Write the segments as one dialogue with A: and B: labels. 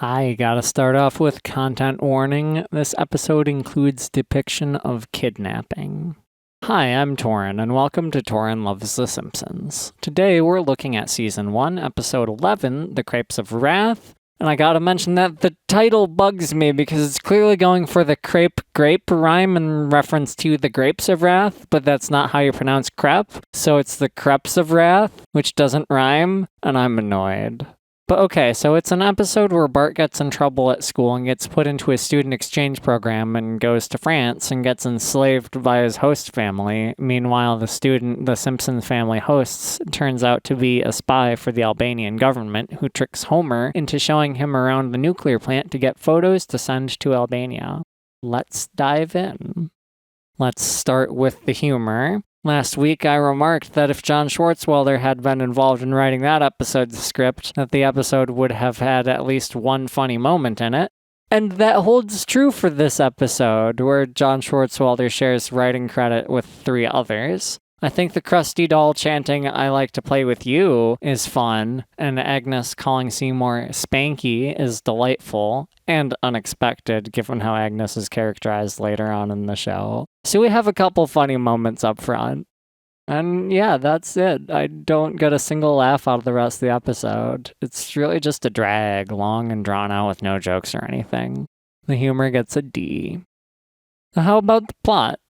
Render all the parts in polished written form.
A: Hi, gotta start off with content warning. This episode includes depiction of kidnapping. Hi, I'm Torin, and welcome to Torin Loves the Simpsons. Today we're looking at Season 1, Episode 11, The Crepes of Wrath. And I gotta mention that the title bugs me because it's clearly going for the crepe-grape rhyme in reference to the grapes of wrath, but that's not how you pronounce crepe, so it's the crepes of wrath, which doesn't rhyme, and I'm annoyed. But okay, so it's an episode where Bart gets in trouble at school and gets put into a student exchange program and goes to France and gets enslaved by his host family. Meanwhile, the Simpsons family hosts, turns out to be a spy for the Albanian government who tricks Homer into showing him around the nuclear plant to get photos to send to Albania. Let's dive in. Let's start with the humor. Last week, I remarked that if John Swartzwelder had been involved in writing that episode's script, that the episode would have had at least one funny moment in it. And that holds true for this episode, where John Swartzwelder shares writing credit with 3 others. I think the Krusty Doll chanting, "I like to play with you," is fun, and Agnes calling Seymour Spanky is delightful, and unexpected, given how Agnes is characterized later on in the show. So we have a couple funny moments up front. And yeah, that's it. I don't get a single laugh out of the rest of the episode. It's really just a drag, long and drawn out with no jokes or anything. The humor gets a D. How about the plot?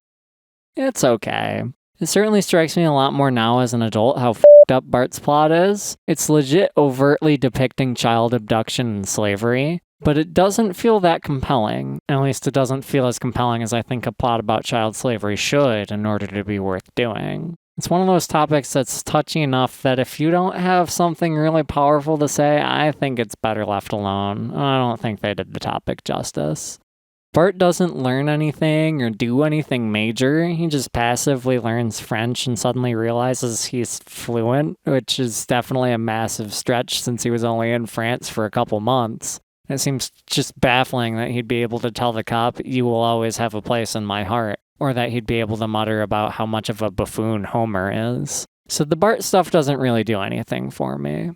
A: It's okay. It certainly strikes me a lot more now as an adult how f***ed up Bart's plot is. It's legit overtly depicting child abduction and slavery, but it doesn't feel that compelling. At least it doesn't feel as compelling as I think a plot about child slavery should in order to be worth doing. It's one of those topics that's touchy enough that if you don't have something really powerful to say, I think it's better left alone. I don't think they did the topic justice. Bart doesn't learn anything or do anything major. He just passively learns French and suddenly realizes he's fluent, which is definitely a massive stretch since he was only in France for a couple months. It seems just baffling that he'd be able to tell the cop, "You will always have a place in my heart," or that he'd be able to mutter about how much of a buffoon Homer is. So the Bart stuff doesn't really do anything for me.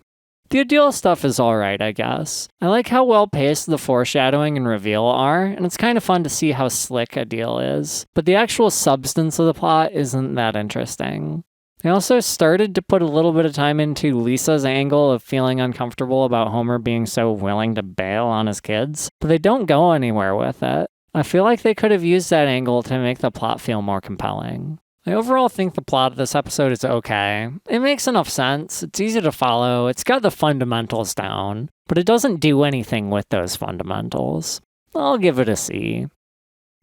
A: The Adele stuff is alright, I guess. I like how well-paced the foreshadowing and reveal are, and it's kind of fun to see how slick Adele is. But the actual substance of the plot isn't that interesting. They also started to put a little bit of time into Lisa's angle of feeling uncomfortable about Homer being so willing to bail on his kids, but they don't go anywhere with it. I feel like they could have used that angle to make the plot feel more compelling. I overall think the plot of this episode is okay. It makes enough sense, it's easy to follow, it's got the fundamentals down, but it doesn't do anything with those fundamentals. I'll give it a C.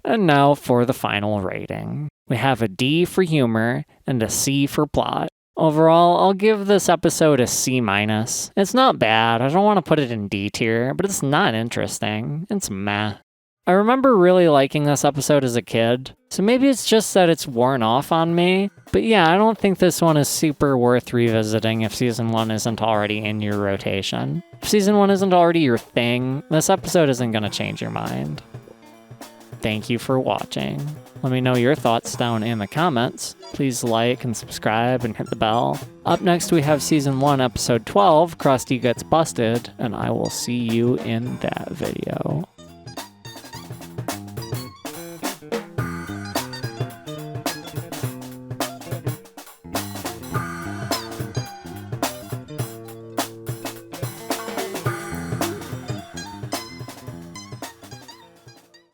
A: And now for the final rating. We have a D for humor and a C for plot. Overall, I'll give this episode a C-. It's not bad, I don't want to put it in D tier, but it's not interesting. It's meh. I remember really liking this episode as a kid, so maybe it's just that it's worn off on me. But yeah, I don't think this one is super worth revisiting if Season 1 isn't already in your rotation. If Season 1 isn't already your thing, this episode isn't going to change your mind. Thank you for watching. Let me know your thoughts down in the comments. Please like and subscribe and hit the bell. Up next we have Season 1, Episode 12, Krusty Gets Busted, and I will see you in that video.